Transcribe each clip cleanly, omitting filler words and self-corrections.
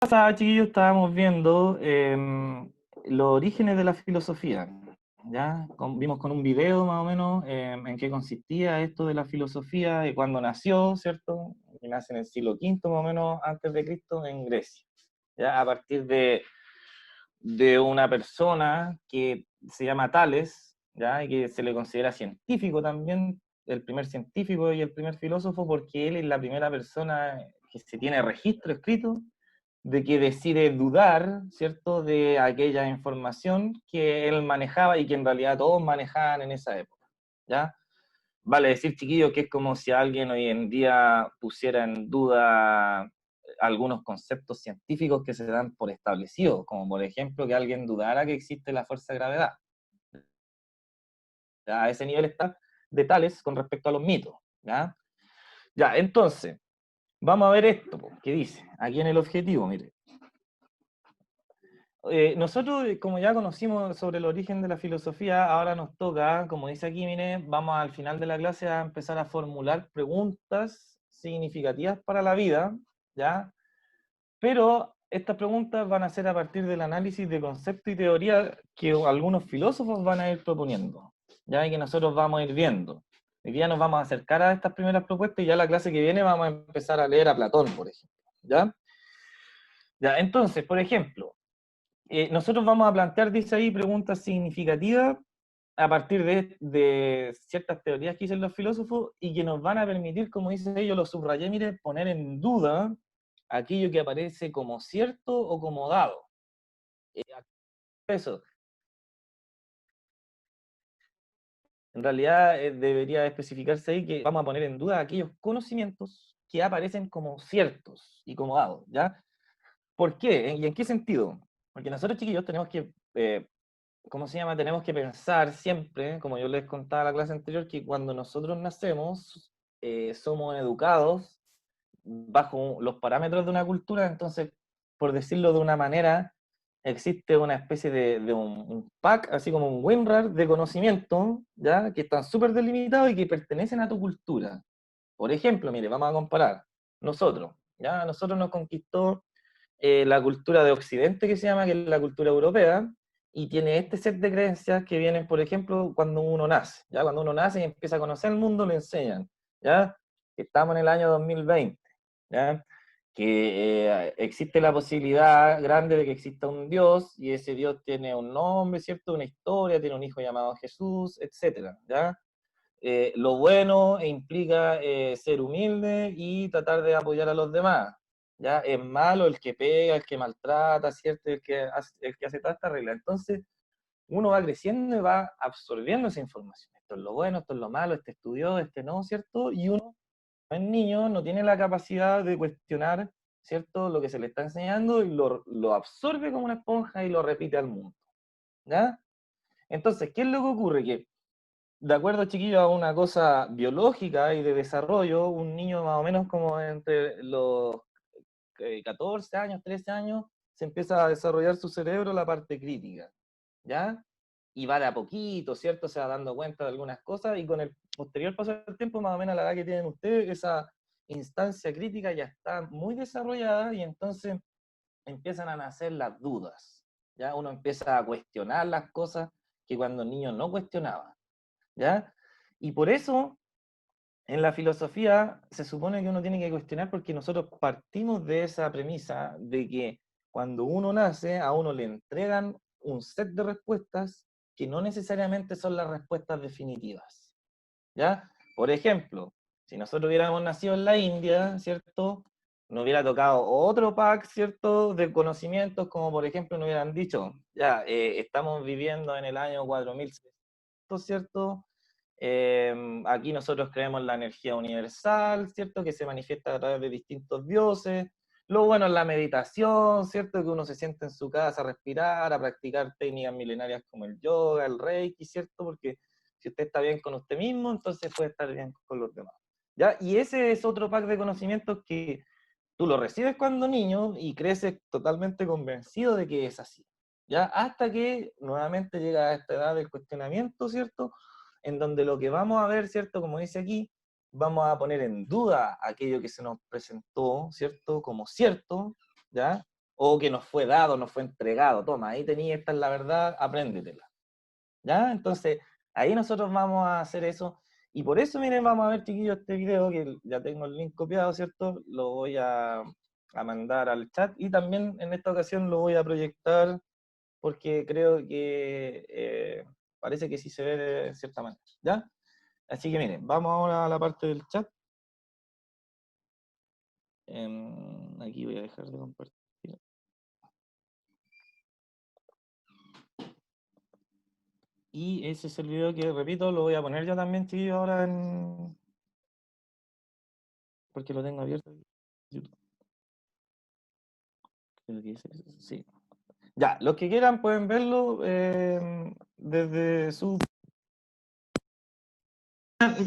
Pasada, chiquillos, estábamos viendo los orígenes de la filosofía. ¿Ya? Vimos con un video más o menos en qué consistía esto de la filosofía y cuándo nació, ¿cierto? Y nace en el siglo V más o menos antes de Cristo en Grecia. ¿Ya? A partir de una persona que se llama Tales, ¿ya? Y que se le considera científico también, el primer científico y el primer filósofo, porque él es la primera persona que se tiene registro escrito de que decide dudar, ¿cierto?, de aquella información que él manejaba y que en realidad todos manejaban en esa época, ¿ya? Vale decir, chiquillos, que es como si alguien hoy en día pusiera en duda algunos conceptos científicos que se dan por establecidos, como por ejemplo que alguien dudara que existe la fuerza de gravedad. ¿Ya? A ese nivel está de Tales con respecto a los mitos, ¿ya? Ya, entonces, vamos a ver esto, que dice, aquí en el objetivo, mire. Nosotros, como ya conocimos sobre el origen de la filosofía, ahora nos toca, como dice aquí, mire, vamos al final de la clase a empezar a formular preguntas significativas para la vida, ¿ya? Pero estas preguntas van a ser a partir del análisis de conceptos y teoría que algunos filósofos van a ir proponiendo, ¿ya? Y que nosotros vamos a ir viendo. Hoy día nos vamos a acercar a estas primeras propuestas y ya la clase que viene vamos a empezar a leer a Platón, por ejemplo, ¿ya? Ya, entonces, por ejemplo, nosotros vamos a plantear, dice ahí, preguntas significativas a partir de ciertas teorías que dicen los filósofos y que nos van a permitir, como dice ellos, lo subrayé, mire, poner en duda aquello que aparece como cierto o como dado. Eso, en realidad debería especificarse ahí que vamos a poner en duda aquellos conocimientos que aparecen como ciertos y como dados, ¿ya? ¿Por qué? ¿Y en qué sentido? Porque nosotros, chiquillos, tenemos que ¿cómo se llama? Tenemos que pensar siempre, como yo les contaba en la clase anterior, que cuando nosotros nacemos, somos educados bajo los parámetros de una cultura, entonces, por decirlo de una manera, existe una especie de un pack, así como un WinRAR de conocimiento, ¿ya? Que están súper delimitados y que pertenecen a tu cultura. Por ejemplo, mire, vamos a comparar. Nosotros, ¿ya? Nosotros nos conquistó la cultura de Occidente, que se llama, que es la cultura europea, y tiene este set de creencias que vienen, por ejemplo, cuando uno nace. ¿Ya? Cuando uno nace y empieza a conocer el mundo, le enseñan, ¿ya? Que estamos en el año 2020, ¿ya? Que existe la posibilidad grande de que exista un Dios, y ese Dios tiene un nombre, ¿cierto? Una historia, tiene un hijo llamado Jesús, etcétera, ¿ya? Lo bueno implica ser humilde y tratar de apoyar a los demás. ¿Ya? Es malo el que pega, el que maltrata, ¿cierto? El que hace toda esta regla. Entonces, uno va creciendo y va absorbiendo esa información. Esto es lo bueno, esto es lo malo, este estudió, este no, ¿cierto? Y uno, el niño, no tiene la capacidad de cuestionar, ¿cierto? Lo que se le está enseñando y lo absorbe como una esponja y lo repite al mundo. ¿Ya? Entonces, ¿qué es lo que ocurre? Que de acuerdo, chiquillos, a una cosa biológica y de desarrollo, un niño más o menos como entre los 14 años, 13 años, se empieza a desarrollar su cerebro la parte crítica, ¿ya? Y va de a poquito, ¿cierto? Se va dando cuenta de algunas cosas y con el posterior paso del tiempo, más o menos a la edad que tienen ustedes, esa instancia crítica ya está muy desarrollada y entonces empiezan a nacer las dudas, ¿ya? Uno empieza a cuestionar las cosas que cuando el niño no cuestionaba, ¿ya? Y por eso, en la filosofía, se supone que uno tiene que cuestionar porque nosotros partimos de esa premisa de que cuando uno nace, a uno le entregan un set de respuestas que no necesariamente son las respuestas definitivas, ¿ya? Por ejemplo, si nosotros hubiéramos nacido en la India, ¿cierto? Nos hubiera tocado otro pack, ¿cierto? De conocimientos, como por ejemplo nos hubieran dicho, ya, estamos viviendo en el año 4600, ¿cierto? Aquí nosotros creemos en la energía universal, ¿cierto? Que se manifiesta a través de distintos dioses. Lo bueno es la meditación, ¿cierto? Que uno se siente en su casa a respirar, a practicar técnicas milenarias como el yoga, el reiki, ¿cierto? Porque si usted está bien con usted mismo, entonces puede estar bien con los demás. ¿Ya? Y ese es otro pack de conocimientos que tú lo recibes cuando niño y creces totalmente convencido de que es así. ¿Ya? Hasta que nuevamente llega a esta edad del cuestionamiento, ¿cierto? En donde lo que vamos a ver, ¿cierto? Como dice aquí, vamos a poner en duda aquello que se nos presentó, ¿cierto? Como cierto, ¿ya? o que nos fue dado, nos fue entregado. Toma, ahí tenía, esta es la verdad, apréndetela. ¿Ya? Entonces, ahí nosotros vamos a hacer eso. Y por eso, miren, vamos a ver, chiquillos, este video, que ya tengo el link copiado, ¿cierto? Lo voy a mandar al chat, y también en esta ocasión lo voy a proyectar, porque creo que parece que sí se ve de cierta manera, ¿ya? Así que miren, vamos ahora a la parte del chat. Aquí voy a dejar de compartir. Y ese es el video que, repito, lo voy a poner yo también, chiquillos, ahora en... porque lo tengo abierto en YouTube. Creo que sí. Ya, los que quieran pueden verlo desde su...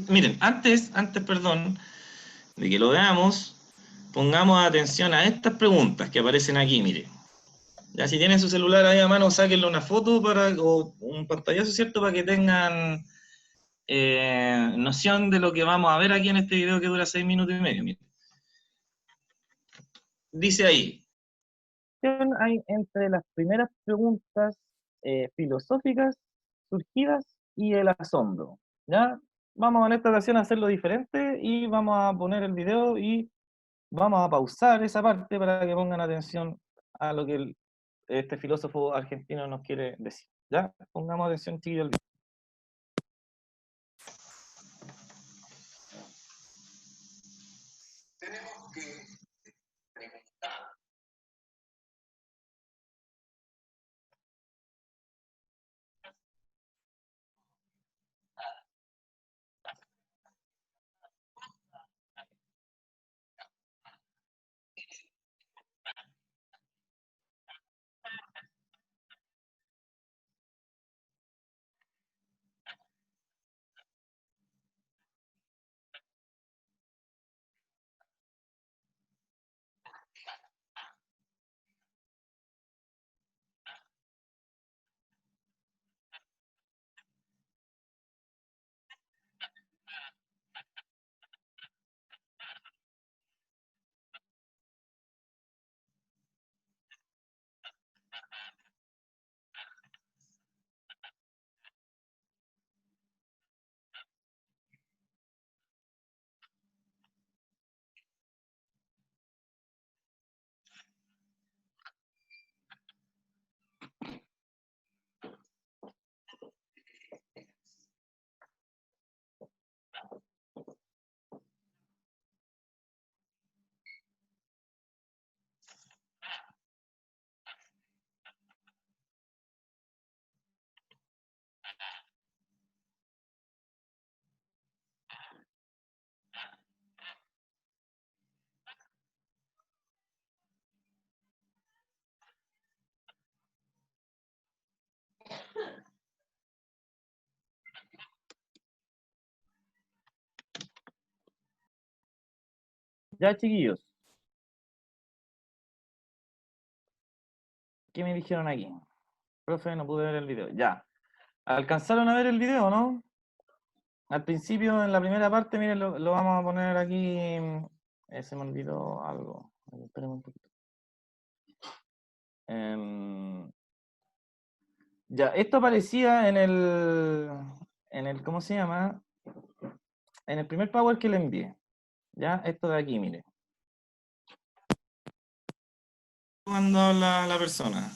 Miren, antes, perdón, de que lo veamos, pongamos atención a estas preguntas que aparecen aquí, mire. Ya, si tienen su celular ahí a mano, sáquenle una foto o un pantallazo, ¿cierto? Para que tengan noción de lo que vamos a ver aquí en este video que dura 6 minutos y medio. Mire. Dice ahí, hay entre las primeras preguntas filosóficas surgidas y el asombro. ¿Ya? Vamos en esta ocasión a hacerlo diferente y vamos a poner el video y vamos a pausar esa parte para que pongan atención a lo que este filósofo argentino nos quiere decir. ¿Ya? Pongamos atención, chiquillos. Tenemos que preguntar. Ya, chiquillos. ¿Qué me dijeron aquí? Profe, no pude ver el video. Ya. ¿Alcanzaron a ver el video, no? Al principio, en la primera parte, miren, lo vamos a poner aquí. Se me olvidó algo. Espérenme un poquito. Ya, esto aparecía ¿cómo se llama? En el primer Power que le envié. Ya, esto de aquí, mire. Cuando habla la persona.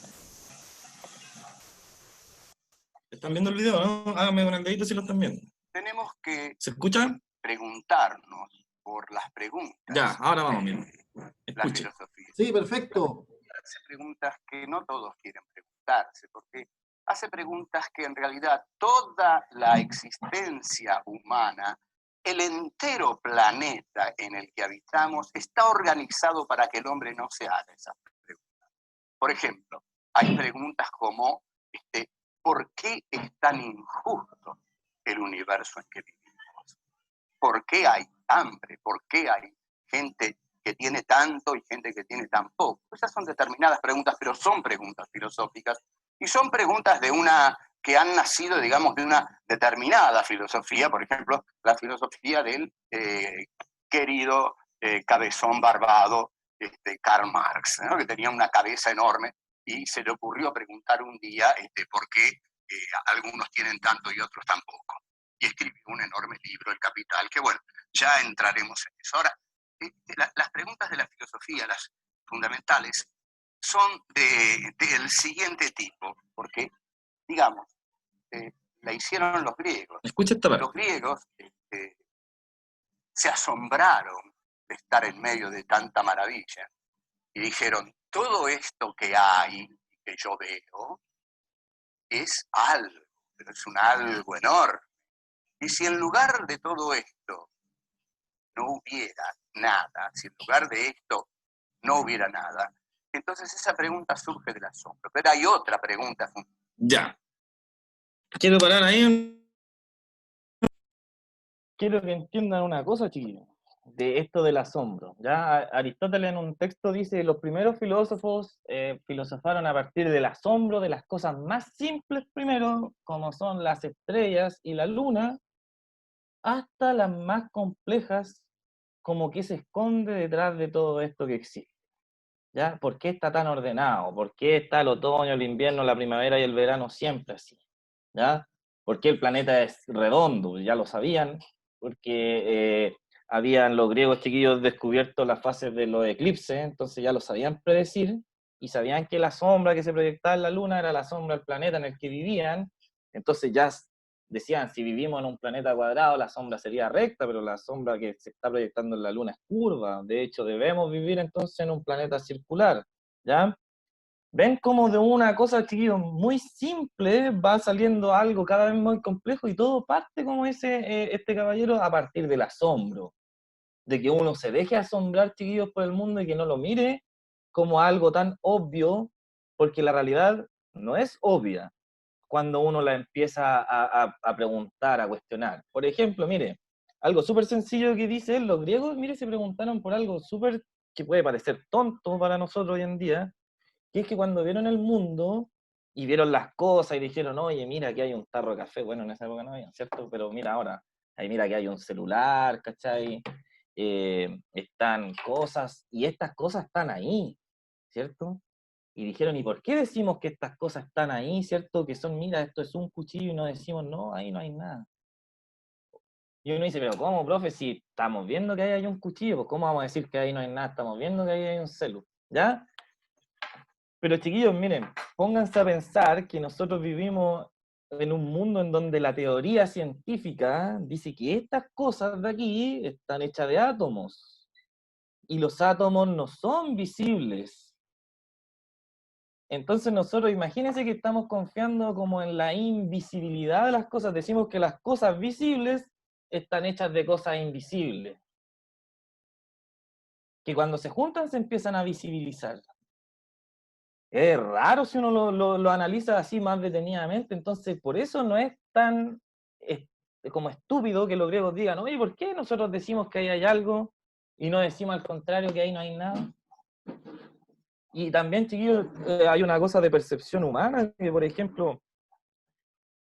¿Están viendo el video, no? Háganme con el dedito si lo están viendo. Tenemos que ¿Se escucha? preguntarnos por las preguntas. Ya, ahora vamos, miren. La Escuche. filosofía. Sí, perfecto. Hace preguntas que no todos quieren preguntarse, porque hace preguntas que en realidad toda la existencia humana, el entero planeta en el que habitamos, está organizado para que el hombre no se haga esas preguntas. Por ejemplo, hay preguntas como, ¿por qué es tan injusto el universo en que vivimos? ¿Por qué hay hambre? ¿Por qué hay gente que tiene tanto y gente que tiene tan poco? Esas son determinadas preguntas, pero son preguntas filosóficas y son preguntas que han nacido, digamos, de una determinada filosofía, por ejemplo, la filosofía del querido cabezón barbado Karl Marx, ¿no? Que tenía una cabeza enorme y se le ocurrió preguntar un día por qué algunos tienen tanto y otros tan poco. Y escribió un enorme libro, El Capital, que bueno, ya entraremos en eso. Ahora, las preguntas de la filosofía, las fundamentales, son del siguiente tipo, porque, digamos, la hicieron los griegos. Escucha esta parte. Los griegos se asombraron de estar en medio de tanta maravilla y dijeron, todo esto que hay, que yo veo, es algo, pero es un algo enorme. Y si en lugar de todo esto no hubiera nada, si en lugar de esto no hubiera nada, entonces esa pregunta surge del asombro. Pero hay otra pregunta fundamental. Ya. Quiero parar ahí. Quiero que entiendan una cosa, chiquillos, de esto del asombro. Ya Aristóteles en un texto dice, los primeros filósofos filosofaron a partir del asombro de las cosas más simples primero, como son las estrellas y la luna, hasta las más complejas, como que se esconde detrás de todo esto que existe. ¿Ya? ¿Por qué está tan ordenado? ¿Por qué está el otoño, el invierno, la primavera y el verano siempre así? ¿Ya? ¿Por qué el planeta es redondo? Ya lo sabían, porque habían los griegos chiquillos descubierto las fases de los eclipses, entonces ya lo sabían predecir, y sabían que la sombra que se proyectaba en la luna era la sombra del planeta en el que vivían, entonces ya decían, si vivimos en un planeta cuadrado, la sombra sería recta, pero la sombra que se está proyectando en la luna es curva, de hecho debemos vivir entonces en un planeta circular, ¿ya? Ven como de una cosa, chiquillos, muy simple va saliendo algo cada vez más complejo y todo parte como este caballero a partir del asombro. De que uno se deje asombrar, chiquillos, por el mundo y que no lo mire como algo tan obvio, porque la realidad no es obvia cuando uno la empieza a preguntar, a cuestionar. Por ejemplo, mire, algo súper sencillo que dicen los griegos, mire, se preguntaron por algo súper que puede parecer tonto para nosotros hoy en día, que es que cuando vieron el mundo y vieron las cosas y dijeron, oye, mira, aquí hay un tarro de café, bueno, en esa época no había, ¿cierto? Pero mira ahora, ahí mira que hay un celular, ¿cachai? Están cosas, y estas cosas están ahí, ¿cierto? Y dijeron, ¿y por qué decimos que estas cosas están ahí, ¿cierto? Que son, mira, esto es un cuchillo y no decimos, no, ahí no hay nada. Y uno dice, pero ¿cómo, profe? Si estamos viendo que ahí hay un cuchillo, pues ¿cómo vamos a decir que ahí no hay nada? Estamos viendo que ahí hay un celu, ¿ya? Pero chiquillos, miren, pónganse a pensar que nosotros vivimos en un mundo en donde la teoría científica dice que estas cosas de aquí están hechas de átomos, y los átomos no son visibles. Entonces nosotros, imagínense que estamos confiando como en la invisibilidad de las cosas, decimos que las cosas visibles están hechas de cosas invisibles, que cuando se juntan se empiezan a visibilizar. Es raro si uno lo analiza así más detenidamente, entonces por eso no es tan como estúpido que los griegos digan, oye, ¿por qué nosotros decimos que ahí hay algo y no decimos al contrario que ahí no hay nada? Y también, chiquillos, hay una cosa de percepción humana, que por ejemplo,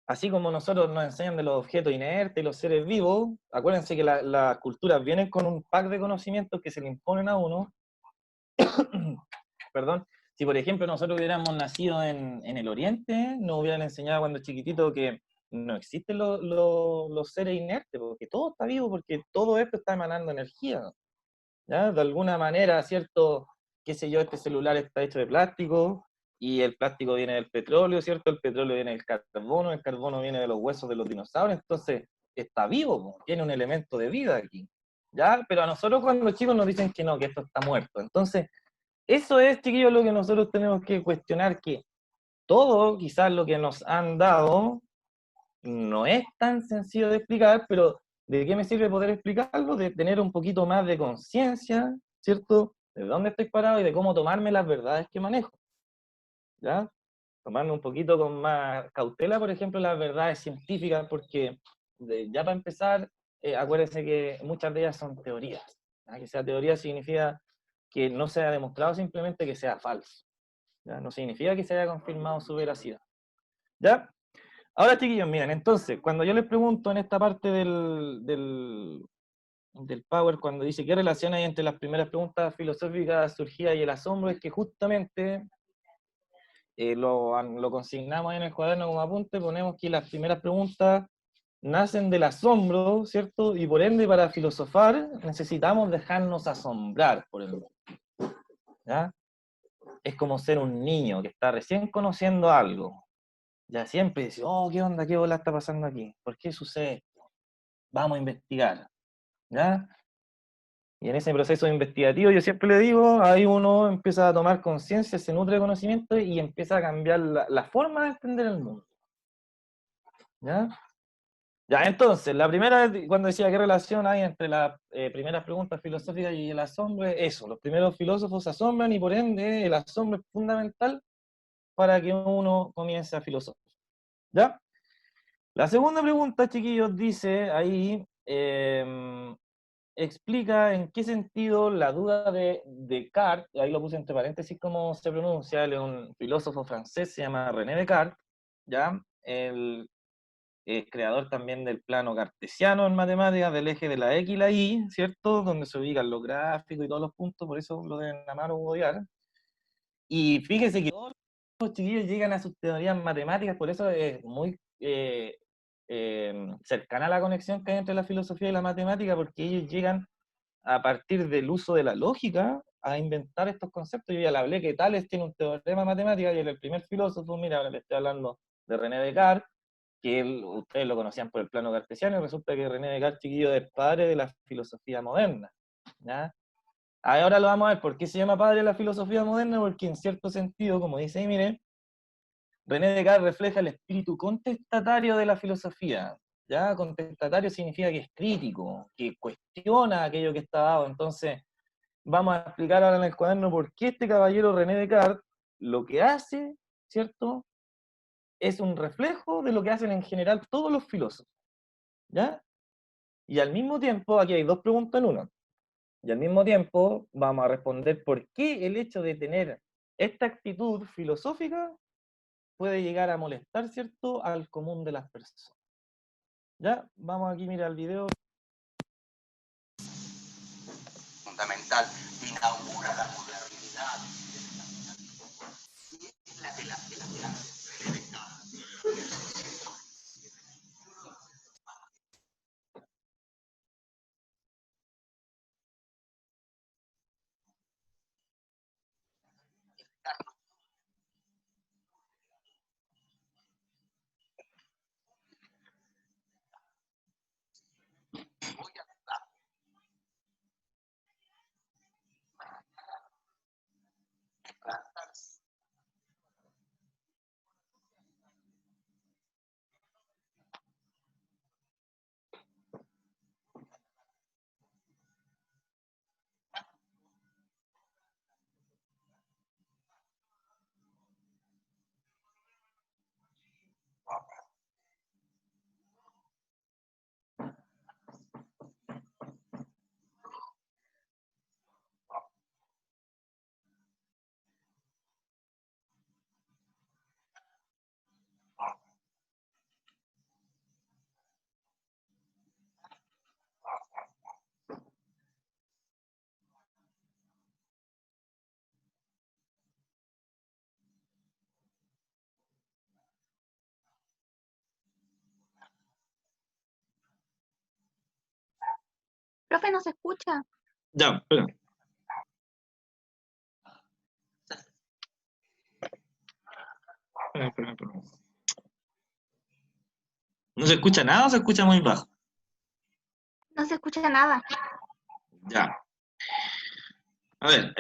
así como nosotros nos enseñan de los objetos inertes y los seres vivos, acuérdense que las culturas vienen con un pack de conocimientos que se le imponen a uno, perdón. Si por ejemplo nosotros hubiéramos nacido en el Oriente, nos hubieran enseñado cuando chiquitito que no existen los seres inertes, porque todo está vivo, porque todo esto está emanando energía, ¿ya? De alguna manera, ¿cierto? Qué sé yo, este celular está hecho de plástico, y el plástico viene del petróleo, ¿cierto? El petróleo viene del carbono, el carbono viene de los huesos de los dinosaurios, entonces está vivo, tiene un elemento de vida aquí, ¿ya? Pero a nosotros cuando chicos nos dicen que no, que esto está muerto, entonces eso es, chiquillos, lo que nosotros tenemos que cuestionar, que todo, quizás lo que nos han dado, no es tan sencillo de explicar, pero ¿de qué me sirve poder explicarlo? De tener un poquito más de conciencia, ¿cierto? De dónde estoy parado y de cómo tomarme las verdades que manejo, ¿ya? Tomarme un poquito con más cautela, por ejemplo, las verdades científicas, porque ya para empezar, acuérdense que muchas de ellas son teorías, ¿ya? Que sea teoría significa que no se ha demostrado, simplemente que sea falso, ¿ya? No significa que se haya confirmado su veracidad, ¿ya? Ahora, chiquillos, miren, entonces, cuando yo les pregunto en esta parte del Power, cuando dice qué relación hay entre las primeras preguntas filosóficas surgidas y el asombro, es que justamente lo consignamos ahí en el cuaderno como apunte, ponemos que las primeras preguntas nacen del asombro, ¿cierto? Y por ende, para filosofar, necesitamos dejarnos asombrar por el mundo, ¿ya? Es como ser un niño que está recién conociendo algo. Ya siempre dice, oh, ¿qué onda? ¿Qué bola está pasando aquí? ¿Por qué sucede esto? Vamos a investigar, ¿ya? Y en ese proceso investigativo, yo siempre le digo, ahí uno empieza a tomar conciencia, se nutre de conocimiento y empieza a cambiar la forma de entender el mundo, ¿ya? Ya, entonces, la primera, cuando decía qué relación hay entre las primeras preguntas filosóficas y el asombro, es eso, los primeros filósofos se asombran y por ende el asombro es fundamental para que uno comience a filosofar, ¿ya? La segunda pregunta, chiquillos, dice ahí, explica en qué sentido la duda de Descartes, ahí lo puse entre paréntesis cómo se pronuncia, él es un filósofo francés, se llama René Descartes, ¿ya? El creador también del plano cartesiano en matemáticas, del eje de la X y la Y, ¿cierto? Donde se ubican los gráficos y todos los puntos, por eso lo deben amar o odiar. Y fíjese que todos los chiquillos llegan a sus teorías matemáticas, por eso es muy cercana a la conexión que hay entre la filosofía y la matemática, porque ellos llegan a partir del uso de la lógica a inventar estos conceptos. Yo ya le hablé que Tales tiene un teorema matemático y él es el primer filósofo. Mira, ahora le estoy hablando de René Descartes, que ustedes lo conocían por el plano cartesiano, y resulta que René Descartes, chiquillo, es padre de la filosofía moderna, ¿ya? Ahora lo vamos a ver, ¿por qué se llama padre de la filosofía moderna? Porque en cierto sentido, como dice ahí, miren, René Descartes refleja el espíritu contestatario de la filosofía, ¿ya? Contestatario significa que es crítico, que cuestiona aquello que está dado. Entonces, vamos a explicar ahora en el cuaderno por qué este caballero René Descartes lo que hace, ¿cierto?, es un reflejo de lo que hacen en general todos los filósofos, ¿ya? Y al mismo tiempo, aquí hay dos preguntas en una, y al mismo tiempo vamos a responder por qué el hecho de tener esta actitud filosófica puede llegar a molestar, ¿cierto?, al común de las personas. ¿Ya? Vamos aquí, mira el video. Fundamental, inaugura la modernidad. Y es la de la voy a Profe, no se escucha. Ya, espera. Espera. ¿No se escucha nada o se escucha muy bajo? No se escucha nada. Ya. A ver,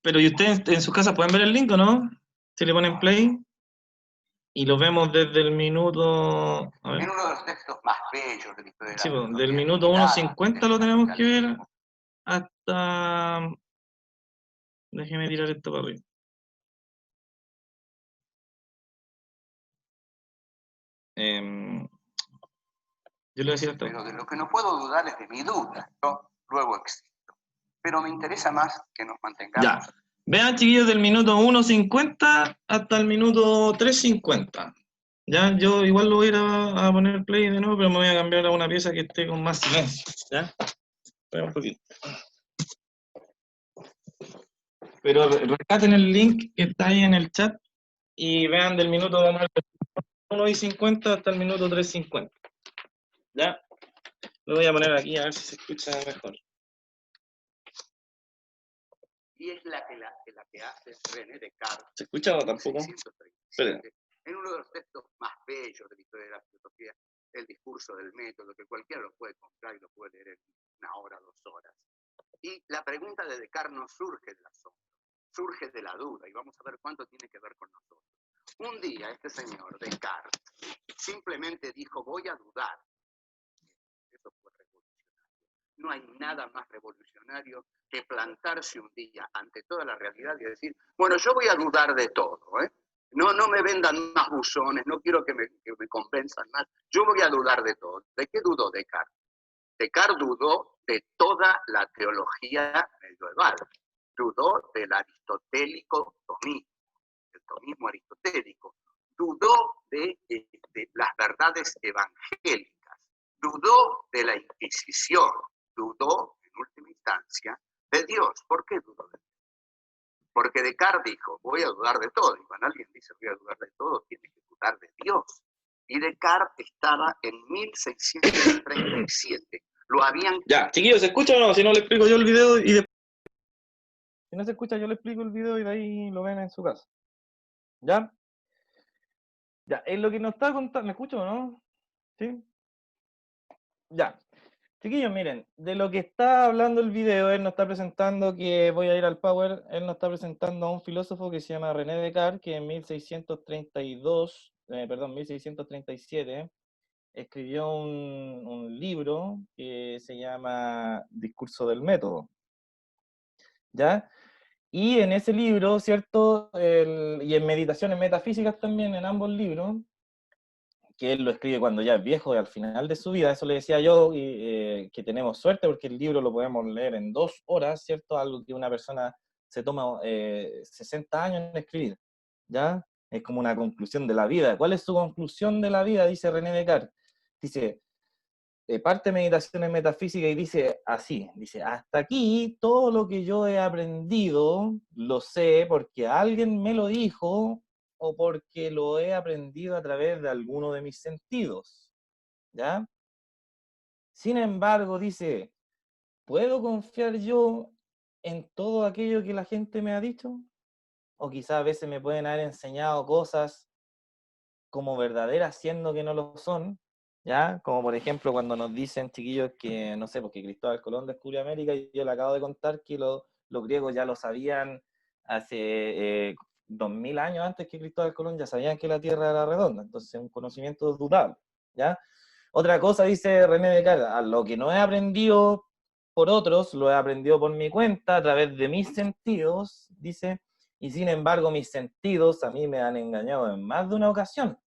pero ¿y ustedes en sus casas pueden ver el link o no? Si le ponen play y lo vemos desde el minuto... A ver, en uno de los textos más bellos de la historia de la sí, pues, del filosofía minuto general, 1.50 lo tenemos que ver hasta... Déjeme tirar esto para arriba. Yo le decía esto. Pero de lo que no puedo dudar es de mi duda. Yo luego existo. Pero me interesa más que nos mantengamos. Ya. Vean, chiquillos, del minuto 1.50 hasta el minuto 3.50. Ya, yo igual lo voy a ir a poner play de nuevo, pero me voy a cambiar a una pieza que esté con más silencio. ¿Ya? Espera un poquito. Pero rescaten el link que está ahí en el chat y vean del minuto 1:50 hasta el minuto 3:50. ¿Ya? Lo voy a poner aquí a ver si se escucha mejor. Y es la que hace René Descartes. ¿Se escucha o tampoco? 1637, en uno de los textos más bellos de la historia de la filosofía, el discurso del método, que cualquiera lo puede comprar y lo puede leer en 1 hora, 2 horas. Y la pregunta de Descartes no surge del asombro, surge de la duda, y vamos a ver cuánto tiene que ver con nosotros. Un día este señor, Descartes, simplemente dijo, voy a dudar. Eso fue revolucionario. No hay nada más revolucionario que plantarse un día ante toda la realidad y decir, bueno, yo voy a dudar de todo, ¿eh? No me vendan más buzones, no quiero que me convenzan más. Yo voy a dudar de todo. ¿De qué dudó Descartes? Descartes dudó de toda la teología medieval. Dudó del aristotélico tomismo, el tomismo aristotélico. Dudó de las verdades evangélicas. Dudó de la Inquisición. Dudó, en última instancia, de Dios. ¿Por qué dudó de Dios? Porque Descartes dijo, voy a dudar de todo. Y cuando alguien dice, voy a dudar de todo, tiene que dudar de Dios. Y Descartes estaba en 1637. Lo habían... Ya, chiquillos, ¿se escucha o no? Si no, le explico yo el video y después... Si no se escucha, yo le explico el video y de ahí lo ven en su casa. ¿Ya? Ya, es lo que nos está contando. ¿Me escucho o no? ¿Sí? Ya. Chiquillos, miren, de lo que está hablando el video, él nos está presentando que voy a ir al Power, él nos está presentando a un filósofo que se llama René Descartes, que en 1637, escribió un libro que se llama Discurso del Método, ¿ya? Y en ese libro, ¿cierto? Y en Meditaciones Metafísicas también, en ambos libros, que él lo escribe cuando ya es viejo y al final de su vida, eso le decía yo, que tenemos suerte porque el libro lo podemos leer en 2 horas, ¿cierto? Algo que una persona se toma 60 años en escribir, ¿ya? Es como una conclusión de la vida. ¿Cuál es su conclusión de la vida? Dice René Descartes. Dice, parte de Meditaciones Metafísicas y dice así, dice, hasta aquí todo lo que yo he aprendido lo sé porque alguien me lo dijo o porque lo he aprendido a través de alguno de mis sentidos, ¿ya? Sin embargo, dice, ¿puedo confiar yo en todo aquello que la gente me ha dicho? O quizás a veces me pueden haber enseñado cosas como verdaderas siendo que no lo son, ¿ya? Como por ejemplo cuando nos dicen, chiquillos, que, no sé, porque Cristóbal Colón descubrió América y yo le acabo de contar que los griegos ya lo sabían hace 2000 años antes que Cristóbal Colón, ya sabían que la Tierra era redonda, entonces es un conocimiento dudable, ¿ya? Otra cosa, dice René Descartes, a lo que no he aprendido por otros, lo he aprendido por mi cuenta, a través de mis sentidos, dice, y sin embargo mis sentidos a mí me han engañado en más de una ocasión,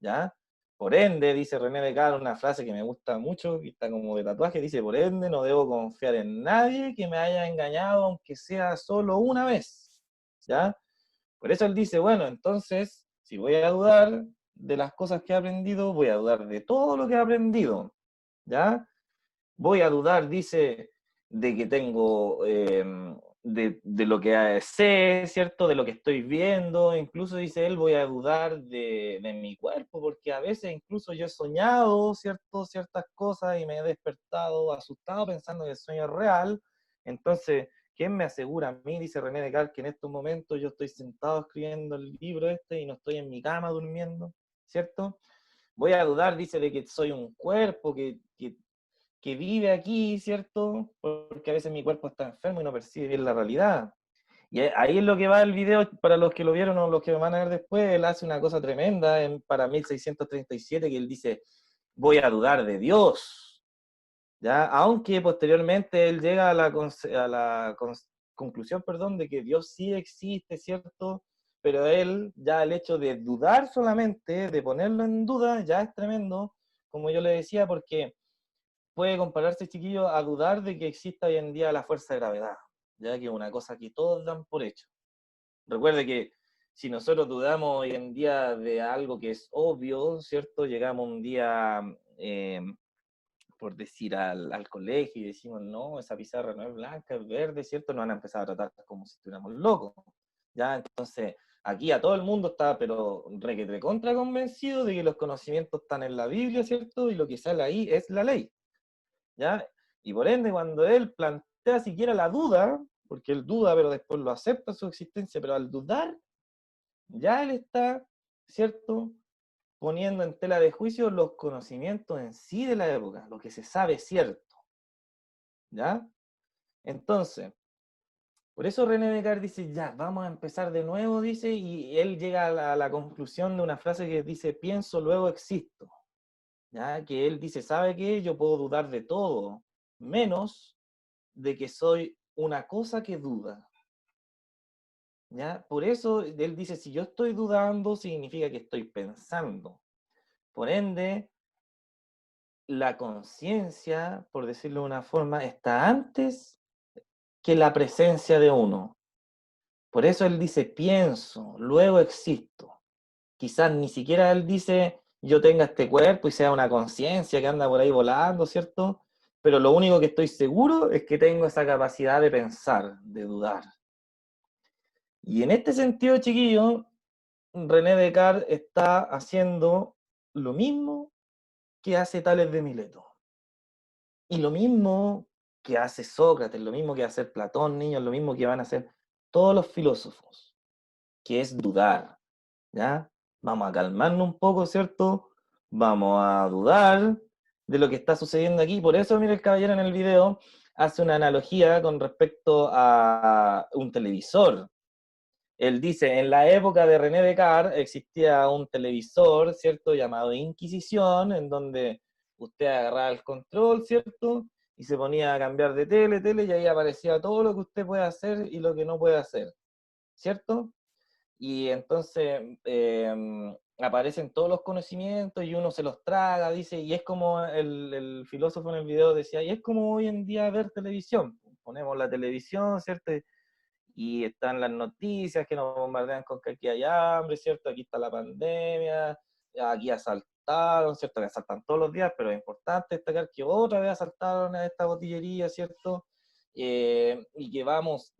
¿ya? Por ende, dice René Descartes, una frase que me gusta mucho, que está como de tatuaje, dice, por ende no debo confiar en nadie que me haya engañado, aunque sea solo una vez, ¿ya? Por eso él dice, bueno, entonces, si voy a dudar de las cosas que he aprendido, voy a dudar de todo lo que he aprendido, ¿ya? Voy a dudar, dice, de que tengo, de lo que sé, ¿cierto? De lo que estoy viendo, incluso dice él, voy a dudar de mi cuerpo, porque a veces incluso yo he soñado, ¿cierto? Ciertas cosas y me he despertado asustado pensando que el sueño es real. Entonces, ¿quién me asegura a mí, dice René Descartes, que en estos momentos yo estoy sentado escribiendo el libro este y no estoy en mi cama durmiendo, ¿cierto? Voy a dudar, dice, de que soy un cuerpo que vive aquí, ¿cierto? Porque a veces mi cuerpo está enfermo y no percibe bien la realidad. Y ahí es lo que va el video, para los que lo vieron o los que van a ver después, él hace una cosa tremenda para 1637, que él dice, voy a dudar de Dios, ¿ya? Aunque posteriormente él llega a la conclusión, perdón, de que Dios sí existe, ¿cierto? Pero él, ya el hecho de dudar solamente, de ponerlo en duda, ya es tremendo, como yo le decía, porque puede compararse, chiquillo, a dudar de que exista hoy en día la fuerza de gravedad, ya que es una cosa que todos dan por hecho. Recuerde que si nosotros dudamos hoy en día de algo que es obvio, ¿cierto? Llegamos un día, por decir, al colegio y decimos, no, esa pizarra no es blanca, es verde, ¿cierto? Nos van a empezar a tratar como si estuviéramos locos, ¿ya? Entonces, aquí a todo el mundo está, pero requete contra convencido de que los conocimientos están en la Biblia, ¿cierto? Y lo que sale ahí es la ley, ¿ya? Y por ende, cuando él plantea siquiera la duda, porque él duda, pero después lo acepta su existencia, pero al dudar, ya él está, ¿cierto?, poniendo en tela de juicio los conocimientos en sí de la época, lo que se sabe cierto, ¿ya? Entonces, por eso René Descartes dice, ya, vamos a empezar de nuevo, dice, y él llega a la conclusión de una frase que dice, pienso, luego existo, ¿ya? Que él dice, ¿sabe qué? Yo puedo dudar de todo, menos de que soy una cosa que duda, ¿ya? Por eso él dice, si yo estoy dudando, significa que estoy pensando. Por ende, la conciencia, por decirlo de una forma, está antes que la presencia de uno. Por eso él dice, pienso, luego existo. Quizás ni siquiera él dice, yo tenga este cuerpo y sea una conciencia que anda por ahí volando, ¿cierto? Pero lo único que estoy seguro es que tengo esa capacidad de pensar, de dudar. Y en este sentido, chiquillo, René Descartes está haciendo lo mismo que hace Tales de Mileto. Y lo mismo que hace Sócrates, lo mismo que hace Platón, niños, lo mismo que van a hacer todos los filósofos, que es dudar, ¿ya? Vamos a calmarnos un poco, ¿cierto? Vamos a dudar de lo que está sucediendo aquí. Por eso, mire, el caballero en el video hace una analogía con respecto a un televisor. Él dice, en la época de René Descartes existía un televisor, ¿cierto?, llamado Inquisición, en donde usted agarraba el control, ¿cierto?, y se ponía a cambiar de tele, y ahí aparecía todo lo que usted puede hacer y lo que no puede hacer, ¿cierto? Y entonces aparecen todos los conocimientos y uno se los traga, dice, y es como el filósofo en el video decía, y es como hoy en día ver televisión. Ponemos la televisión, ¿cierto? Y están las noticias que nos bombardean con que aquí hay hambre, ¿cierto? Aquí está la pandemia, aquí asaltaron, ¿cierto? Que asaltan todos los días, pero es importante destacar que otra vez asaltaron a esta botillería, ¿cierto? Y que vamos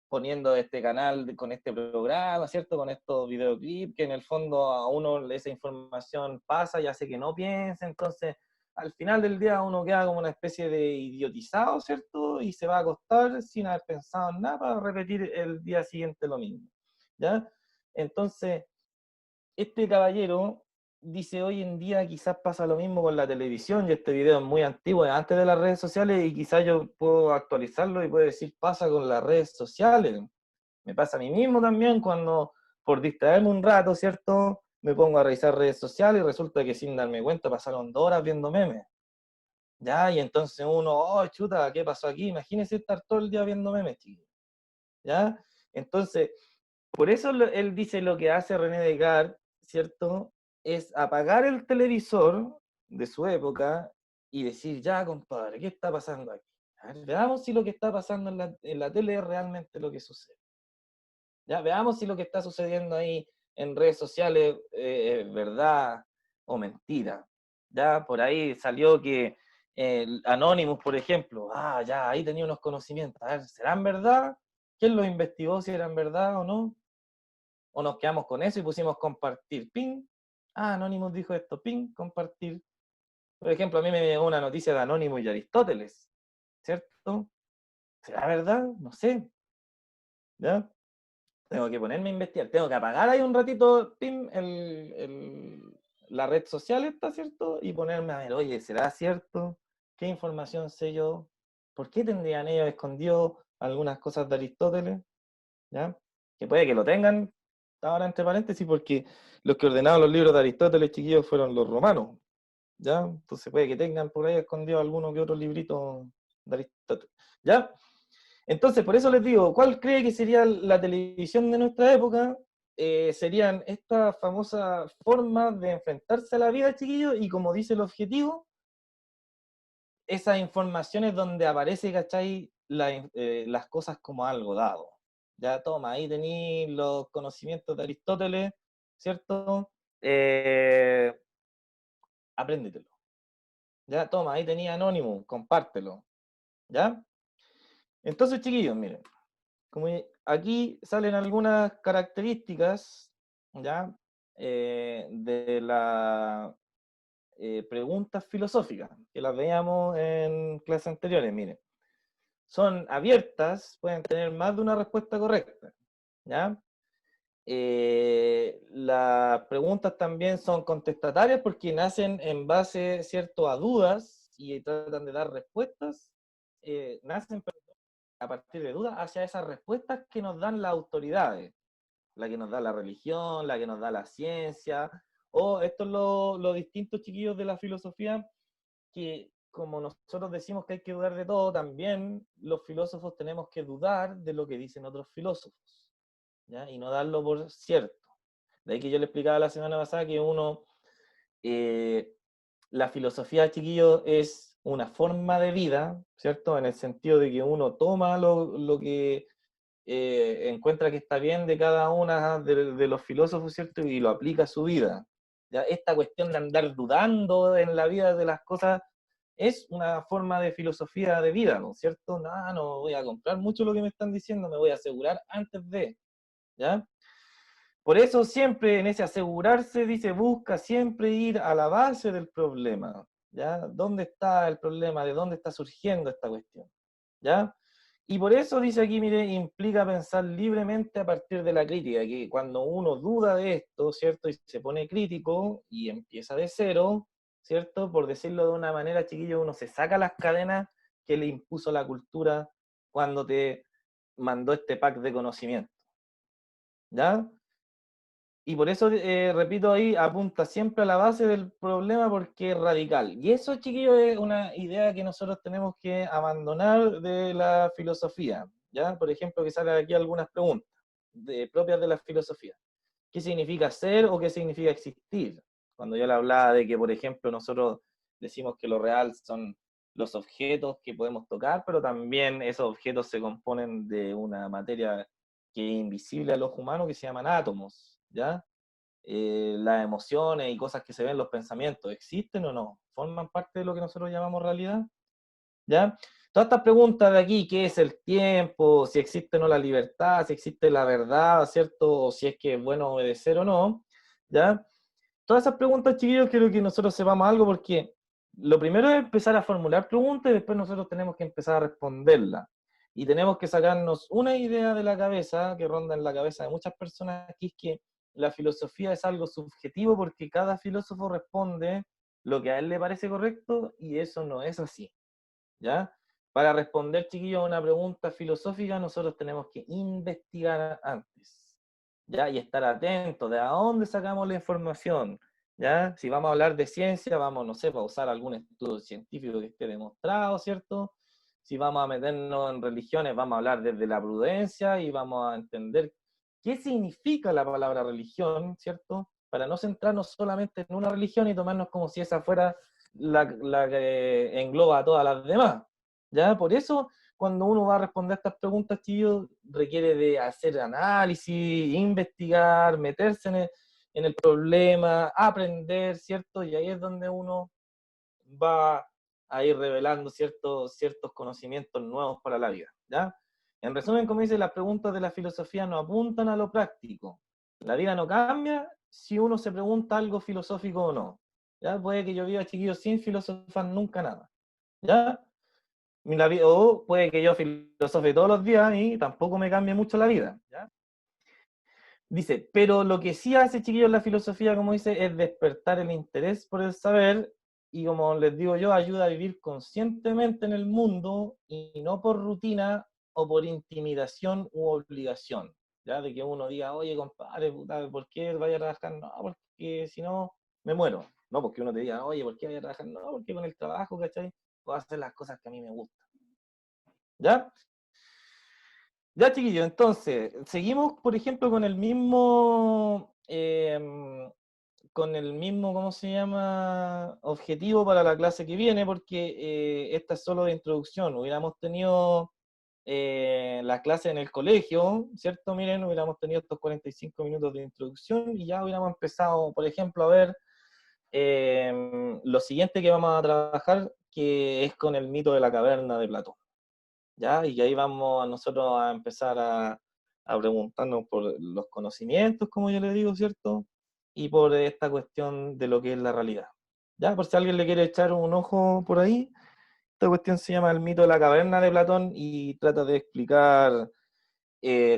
poniendo este canal con este programa, ¿cierto? Con estos videoclips, que en el fondo a uno esa información pasa y hace que no piense, entonces al final del día uno queda como una especie de idiotizado, ¿cierto? Y se va a acostar sin haber pensado en nada para repetir el día siguiente lo mismo, ¿ya? Entonces, este caballero dice, hoy en día quizás pasa lo mismo con la televisión, y este video es muy antiguo, es antes de las redes sociales, y quizás yo puedo actualizarlo y puedo decir, pasa con las redes sociales. Me pasa a mí mismo también cuando, por distraerme un rato, ¿cierto?, me pongo a revisar redes sociales y resulta que sin darme cuenta pasaron 2 horas viendo memes. ¿Ya? Y entonces uno, oh, chuta, ¿qué pasó aquí? Imagínese estar todo el día viendo memes, chicos. ¿Ya? Entonces, por eso él dice lo que hace René Descartes, ¿cierto? Es apagar el televisor de su época y decir, ya, compadre, ¿qué está pasando aquí? A ver, veamos si lo que está pasando en la tele es realmente lo que sucede. Ya, veamos si lo que está sucediendo ahí en redes sociales es verdad o mentira. Ya, por ahí salió que Anonymous, por ejemplo, ya, ahí tenía unos conocimientos. A ver, ¿serán verdad? ¿Quién los investigó si eran verdad o no? ¿O nos quedamos con eso y pusimos compartir? Ping. Anonymous dijo esto, ping, compartir. Por ejemplo, a mí me llegó una noticia de Anonymous y Aristóteles, ¿cierto? ¿Será verdad? No sé. ¿Ya? Tengo que ponerme a investigar, tengo que apagar ahí un ratito, pim, la red social esta, ¿cierto? Y ponerme a ver, oye, ¿será cierto? ¿Qué información sé yo? ¿Por qué tendrían ellos escondido algunas cosas de Aristóteles? ¿Ya? Que puede que lo tengan, ahora entre paréntesis, porque los que ordenaron los libros de Aristóteles, chiquillos, fueron los romanos, ¿ya? Entonces puede que tengan por ahí escondido alguno que otro librito de Aristóteles, ¿ya? Entonces, por eso les digo, ¿cuál cree que sería la televisión de nuestra época? Serían estas famosas formas de enfrentarse a la vida, chiquillos, y como dice el objetivo, esas informaciones donde aparece, ¿cachai?, las cosas como algo dado, Ya, toma, ahí tenéis los conocimientos de Aristóteles, ¿cierto? Apréndetelo. Ya, toma, ahí tenía Anonymous, compártelo. ¿Ya? Entonces, chiquillos, miren, como aquí salen algunas características, ¿ya? De las preguntas filosóficas, que las veíamos en clases anteriores, miren. Son abiertas, pueden tener más de una respuesta correcta, ¿ya? Las preguntas también son contestatarias porque nacen en base, ¿cierto?, a dudas y tratan de dar respuestas, nacen a partir de dudas hacia esas respuestas que nos dan las autoridades, la que nos da la religión, la que nos da la ciencia, o esto es lo distinto, chiquillos, de la filosofía, que como nosotros decimos que hay que dudar de todo, también los filósofos tenemos que dudar de lo que dicen otros filósofos, ¿ya? Y no darlo por cierto. De ahí que yo le explicaba la semana pasada que la filosofía, chiquillos, es una forma de vida, ¿cierto? En el sentido de que uno toma lo que encuentra que está bien de cada una de los filósofos, ¿cierto? Y lo aplica a su vida. ¿Ya? Esta cuestión de andar dudando en la vida de las cosas es una forma de filosofía de vida, ¿no? ¿Cierto? No, no voy a comprar mucho lo que me están diciendo, me voy a asegurar antes de, ¿ya? Por eso siempre en ese asegurarse, dice, busca siempre ir a la base del problema, ¿ya? ¿Dónde está el problema? ¿De dónde está surgiendo esta cuestión? ¿Ya? Y por eso dice aquí, mire, implica pensar libremente a partir de la crítica, que cuando uno duda de esto, ¿cierto? Y se pone crítico y empieza de cero, ¿cierto? Por decirlo de una manera, chiquillo, uno se saca las cadenas que le impuso la cultura cuando te mandó este pack de conocimiento, ¿ya? Y por eso, repito ahí, apunta siempre a la base del problema porque es radical. Y eso, chiquillos, es una idea que nosotros tenemos que abandonar de la filosofía. ¿Ya? Por ejemplo, que salen aquí algunas preguntas propias de la filosofía. ¿Qué significa ser o qué significa existir? Cuando yo le hablaba de que, por ejemplo, nosotros decimos que lo real son los objetos que podemos tocar, pero también esos objetos se componen de una materia que es invisible a los humanos que se llaman átomos, ¿ya? Las emociones y cosas que se ven, los pensamientos, ¿existen o no? ¿Forman parte de lo que nosotros llamamos realidad? ¿Ya? Todas estas preguntas de aquí, ¿qué es el tiempo? Si existe o no la libertad, si existe la verdad, ¿cierto? O si es que es bueno obedecer o no, ¿ya? Todas esas preguntas, chiquillos, quiero que nosotros sepamos algo porque lo primero es empezar a formular preguntas y después nosotros tenemos que empezar a responderlas. Y tenemos que sacarnos una idea de la cabeza, que ronda en la cabeza de muchas personas, que es que la filosofía es algo subjetivo porque cada filósofo responde lo que a él le parece correcto y eso no es así, ¿ya? Para responder, chiquillos, a una pregunta filosófica, nosotros tenemos que investigar antes, ¿ya? Y estar atentos de a dónde sacamos la información, ¿ya? Si vamos a hablar de ciencia, vamos, no sé, para usar algún estudio científico que esté demostrado, ¿cierto? Si vamos a meternos en religiones, vamos a hablar desde la prudencia y vamos a entender qué significa la palabra religión, ¿cierto? Para no centrarnos solamente en una religión y tomarnos como si esa fuera la que engloba a todas las demás. ¿Ya? Por eso, cuando uno va a responder estas preguntas, chillos, requiere de hacer análisis, investigar, meterse en el problema, aprender, ¿cierto? Y ahí es donde uno va a ir revelando ciertos conocimientos nuevos para la vida, ¿ya? En resumen, como dice, las preguntas de la filosofía no apuntan a lo práctico. La vida no cambia si uno se pregunta algo filosófico o no. ¿Ya? Puede que yo viva, chiquillos, sin filosofar nunca nada. ¿Ya? O puede que yo filosofe todos los días y tampoco me cambie mucho la vida. ¿Ya? Dice, pero lo que sí hace, chiquillos, la filosofía, como dice, es despertar el interés por el saber y, como les digo yo, ayuda a vivir conscientemente en el mundo y no por rutina o por intimidación u obligación. ¿Ya? De que uno diga, oye, compadre, puta, ¿por qué vaya a trabajar? No, porque si no, me muero. No, porque uno te diga, oye, ¿por qué vaya a trabajar? No, porque con el trabajo, ¿cachai? Puedo hacer las cosas que a mí me gustan. ¿Ya? Ya, chiquillo, entonces, seguimos, por ejemplo, con el mismo, ¿cómo se llama? Objetivo para la clase que viene, porque esta es solo de introducción. Hubiéramos tenido la clase en el colegio, ¿cierto? Miren, hubiéramos tenido estos 45 minutos de introducción y ya hubiéramos empezado, por ejemplo, a ver lo siguiente que vamos a trabajar, que es con el mito de la caverna de Platón, ¿ya? Y ahí vamos a nosotros a empezar a preguntarnos por los conocimientos, como yo le digo, ¿cierto? Y por esta cuestión de lo que es la realidad. ¿Ya? Por si alguien le quiere echar un ojo por ahí, esta cuestión se llama el mito de la caverna de Platón y trata de explicar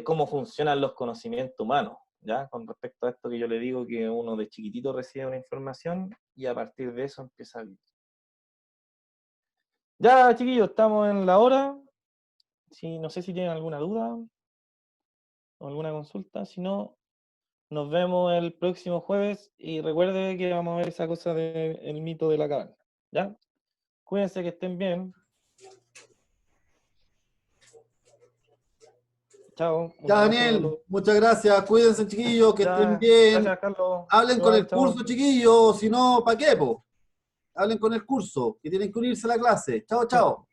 cómo funcionan los conocimientos humanos, ¿ya? Con respecto a esto que yo le digo, que uno de chiquitito recibe una información y a partir de eso empieza a vivir. Ya, chiquillos, estamos en la hora. No sé si tienen alguna duda o alguna consulta, si no, nos vemos el próximo jueves y recuerde que vamos a ver esa cosa del mito de la caverna, ¿ya? Cuídense, que estén bien. Ya, Chao. Un abrazo a Daniel, todos. muchas gracias. Cuídense, chiquillos, que Ya, estén bien. gracias, Carlos. Hablen con Igual, el curso, chao. chiquillos, si no, ¿para qué, po? Hablen con el curso, que tienen que unirse a la clase. Chao, chao.